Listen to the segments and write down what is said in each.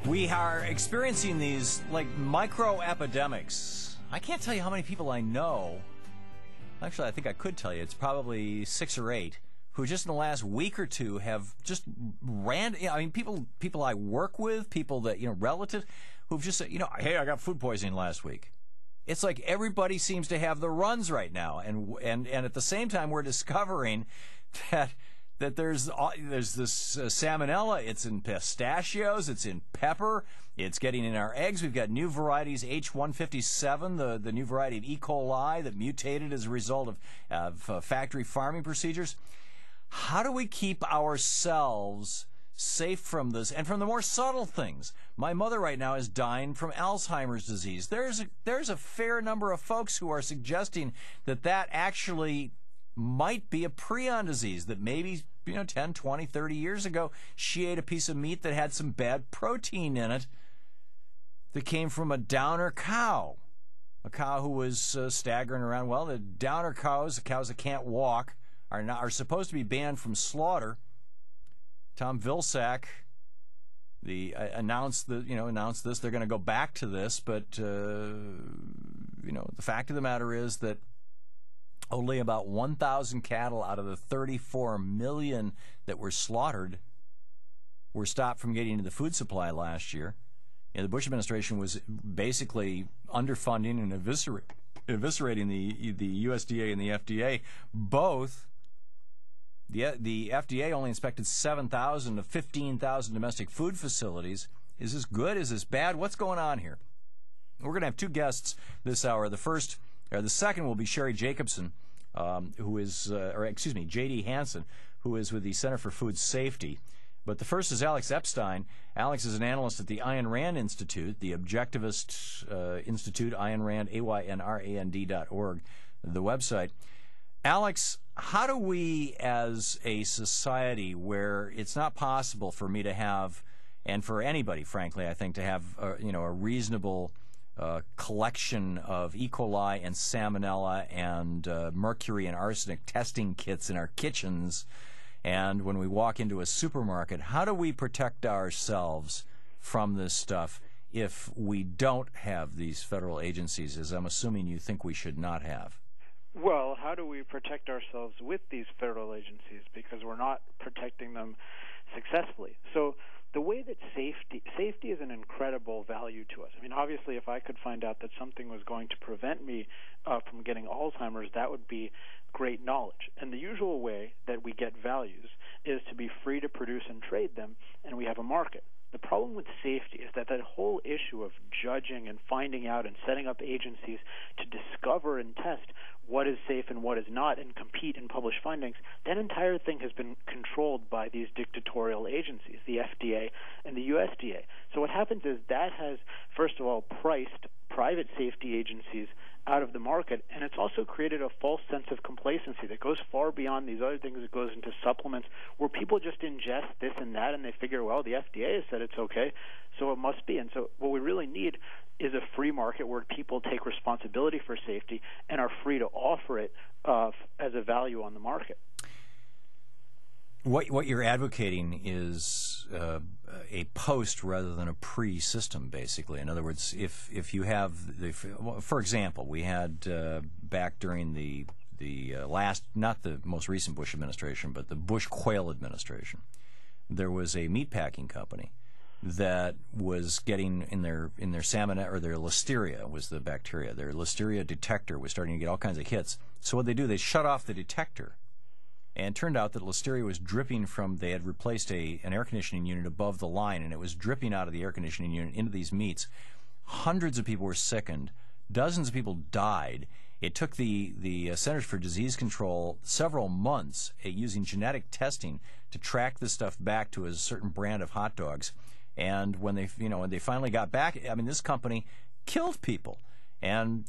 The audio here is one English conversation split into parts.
We are experiencing these, like, micro-epidemics. I can't tell you how many people I know. Actually, I think I could tell you. It's probably 6 or 8 who just in the last week or two have just people I work with, people that, relatives, who've just said, hey, I got food poisoning last week. It's like everybody seems to have the runs right now. And at the same time, we're discovering that there's this salmonella. It's in pistachios. It's in pepper. It's getting in our eggs. We've got new varieties, H157, the new variety of E. coli that mutated as a result of factory farming procedures. How do we keep ourselves safe from this and from the more subtle things? My mother right now is dying from Alzheimer's disease. There's a fair number of folks who are suggesting that actually might be a prion disease, that maybe 10, 20, 30 years ago she ate a piece of meat that had some bad protein in it that came from a downer cow, a cow who was staggering around. Well, the downer cows, the cows that can't walk, are supposed to be banned from slaughter. Thom announced this. They're going to go back to this, but the fact of the matter is that only about 1,000 cattle out of the 34 million that were slaughtered were stopped from getting into the food supply last year. The Bush administration was basically underfunding and eviscerating the USDA and the FDA. Both. The FDA only inspected 7,000 of 15,000 domestic food facilities. Is this good? Is this bad? What's going on here? We're going to have two guests this hour. The second will be Sherry Jacobson, J.D. Hansen, who is with the Center for Food Safety. But the first is Alex Epstein. Alex is an analyst at the Ayn Rand Institute, the Objectivist Institute, Ayn Rand, AYNRAND.org, the website. Alex, how do we as a society where it's not possible for me to have, and for anybody, frankly, I think, to have a reasonable collection of E. coli and salmonella and mercury and arsenic testing kits in our kitchens, and when we walk into a supermarket, how do we protect ourselves from this stuff if we don't have these federal agencies, as I'm assuming you think we should not have? Well, how do we protect ourselves with these federal agencies? Because we're not protecting them successfully. So the way that safety is an incredible value to us. I mean, obviously, if I could find out that something was going to prevent me from getting Alzheimer's, that would be great knowledge. And the usual way that we get values is to be free to produce and trade them, and we have a market. The problem with safety is that whole issue of judging and finding out and setting up agencies to discover and test what is safe and what is not and compete and publish findings, that entire thing has been controlled by these dictatorial agencies, the FDA and the USDA. So what happens is that has, first of all, priced private safety agencies out of the market, and it's also created a false sense of complacency that goes far beyond these other things. It goes into supplements where people just ingest this and that, and they figure, well, the FDA has said it's okay, so it must be. And so what we really need is a free market where people take responsibility for safety and are free to offer it as a value on the market. What you're advocating is a post rather than a pre-system, basically. In other words, if you have, for example, we had back during the last, not the most recent Bush administration, but the Bush Quayle administration, there was a meatpacking company that was getting in their salmonella, or their listeria was the bacteria. Their listeria detector was starting to get all kinds of hits. So what they do, they shut off the detector. And it turned out that listeria was dripping from, they had replaced an air conditioning unit above the line, and it was dripping out of the air conditioning unit into these meats. Hundreds of people were sickened. Dozens of people died. It took the Centers for Disease Control several months using genetic testing to track this stuff back to a certain brand of hot dogs. And when they finally got back, I mean, this company killed people. And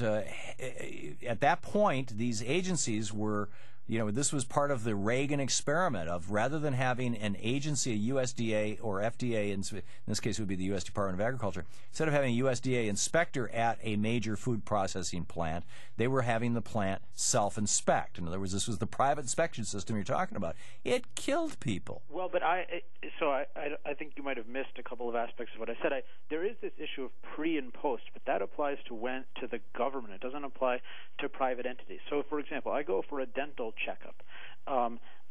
at that point, these agencies were This was part of the Reagan experiment of, rather than having an agency, a USDA or FDA, in this case it would be the U.S. Department of Agriculture, instead of having a USDA inspector at a major food processing plant, they were having the plant self-inspect. In other words, this was the private inspection system you're talking about. It killed people. Well, but I think you might have missed a couple of aspects of what I said. There is this issue of pre and post, but that applies to the government. It doesn't apply to private entities. So, for example, I go for a dental checkup.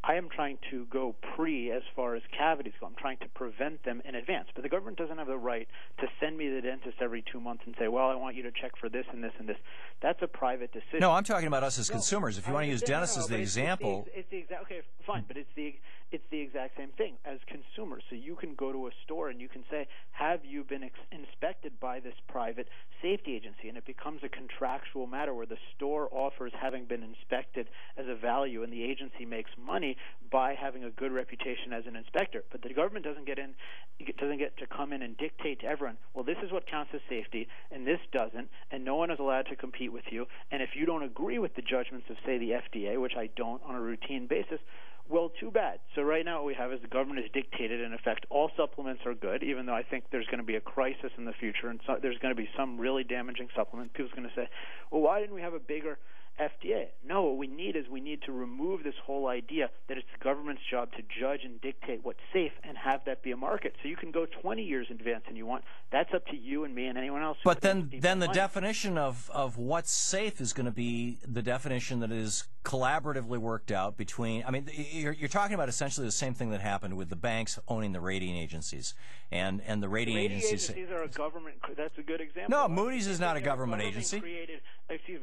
I am trying to go pre as far as cavities go. I'm trying to prevent them in advance. But the government doesn't have the right to send me to the dentist every 2 months and say, well, I want you to check for this and this and this. That's a private decision. No, I'm talking about us as consumers. If you want to use dentists as the example. Okay, fine, but it's the exact same thing as consumers. So you can go to a store and you can say, have you been inspected by this private safety agency? And it becomes a contractual matter where the store offers having been inspected as a value, and the agency makes money by having a good reputation as an inspector. But the government doesn't get to come in and dictate to everyone, well, this is what counts as safety, and this doesn't, and no one is allowed to compete with you. And if you don't agree with the judgments of, say, the FDA, which I don't on a routine basis, well, too bad. So right now what we have is the government has dictated, in effect, all supplements are good, even though I think there's going to be a crisis in the future, and so there's going to be some really damaging supplement. People's going to say, well, why didn't we have a bigger FDA? No, what we need to remove this whole idea that it's the government's job to judge and dictate what's safe and have that be a market. So you can go 20 years in advance and you want. That's up to you and me and anyone else. But then the definition of what's safe is going to be the definition that is collaboratively worked out between, I mean, you're talking about essentially the same thing that happened with the banks owning the rating agencies. And the rating agencies are a government, that's a good example. No, Moody's is not a government agency.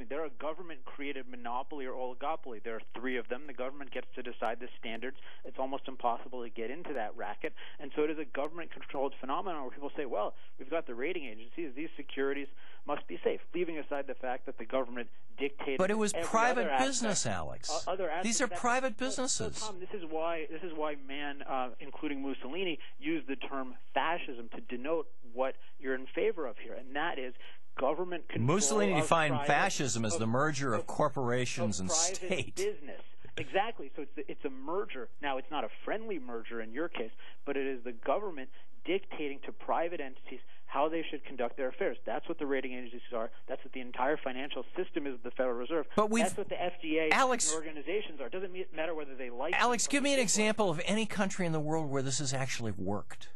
They're a government-created monopoly or oligopoly. There are three of them. The government gets to decide the standards. It's almost impossible to get into that racket. And so it is a government-controlled phenomenon where people say, well, we've got the rating agencies. These securities must be safe, leaving aside the fact that the government dictated. But it was private business, Alex. These are private businesses. So, Tom, this is why man, including Mussolini, used the term fascism to denote what you're in favor of here, and that is government control. Mussolini defined fascism as the merger of corporations and state. Business. Exactly. So it's a merger. Now, it's not a friendly merger in your case, but it is the government dictating to private entities how they should conduct their affairs. That's what the rating agencies are. That's what the entire financial system is of the Federal Reserve. That's what the FDA and organizations are. It doesn't matter whether they like Alex, give me an example of any country in the world where this has actually worked.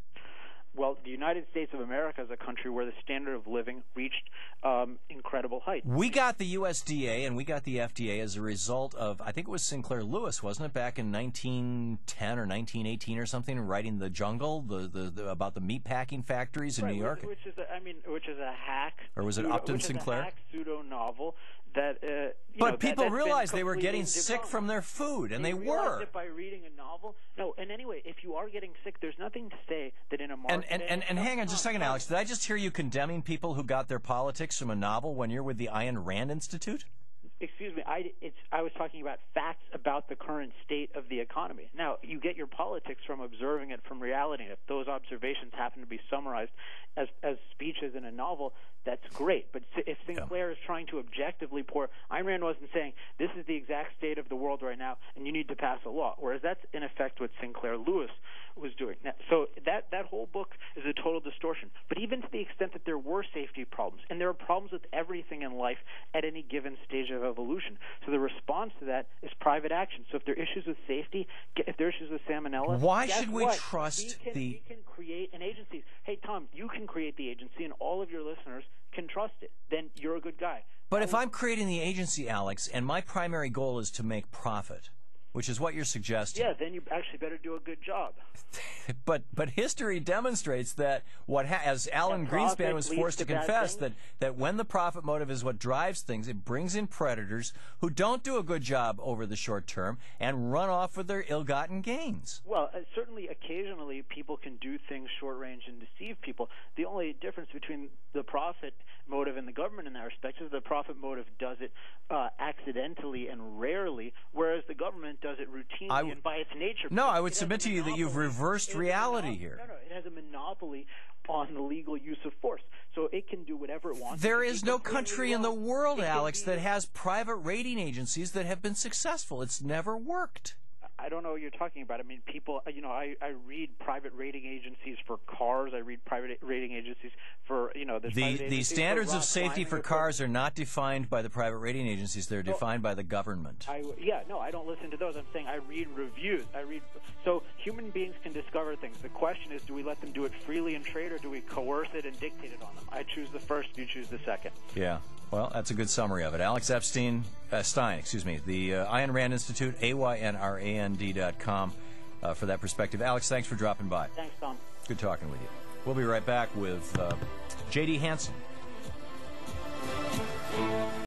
Well, the United States of America is a country where the standard of living reached incredible heights. We got the USDA and we got the FDA as a result of, I think it was Sinclair Lewis, wasn't it, back in 1910 or 1918 or something, writing The Jungle, about the meatpacking factories in New York? Which is a hack. Or was it Upton Sinclair? A hack pseudo novel that. But people realized they were getting sick from their food, and they were. Realized it by reading a novel. No, and anyway, if you are getting sick, there's nothing to say that in a market. And hang on just a second, Alex. Did I just hear you condemning people who got their politics from a novel when you're with the Ayn Rand Institute? Excuse me, I was talking about facts about the current state of the economy. Now, you get your politics from observing it from reality. If those observations happen to be summarized as speeches in a novel, that's great. But if Sinclair is trying to objectively Ayn Rand wasn't saying, this is the exact state of the world right now, and you need to pass a law, whereas that's, in effect, what Sinclair Lewis was doing. Now, so that whole book is a total distortion. But even to the extent that there were safety problems, and there are problems with everything in life at any given stage of evolution. So the response to that is private action. So if there are issues with safety, if there are issues with salmonella, why should we trust we can create an agency. Hey, Tom, you can create the agency, and all of your listeners can trust it. Then you're a good guy. But if I'm creating the agency, Alex, and my primary goal is to make profit, which is what you're suggesting. Yeah, then you actually better do a good job. But history demonstrates that as Alan Greenspan was forced to confess, that when the profit motive is what drives things, it brings in predators who don't do a good job over the short term and run off with their ill-gotten gains. Well, certainly occasionally people can do things short range and deceive people. The only difference between the profit motive and the government in that respect is the profit motive does it accidentally and rarely, whereas the government government does it routinely and by its nature. No, I would submit to you that you've reversed reality here. No, it has a monopoly on the legal use of force. So it can do whatever it wants. There is no country in the world, Alex, that has private rating agencies that have been successful. It's never worked. I don't know what you're talking about. I mean, people, I read private rating agencies for cars. I read private rating agencies for, the standards of safety for cars are not defined by the private rating agencies. They're defined by the government. I don't listen to those. I'm saying I read reviews. So human beings can discover things. The question is, do we let them do it freely in trade, or do we coerce it and dictate it on them? I choose the first. You choose the second. Yeah. Well, that's a good summary of it. Alex Stein, the Ayn Rand Institute, AYNRAND.com for that perspective. Alex, thanks for dropping by. Thanks, Thom. Good talking with you. We'll be right back with J.D. Hansen.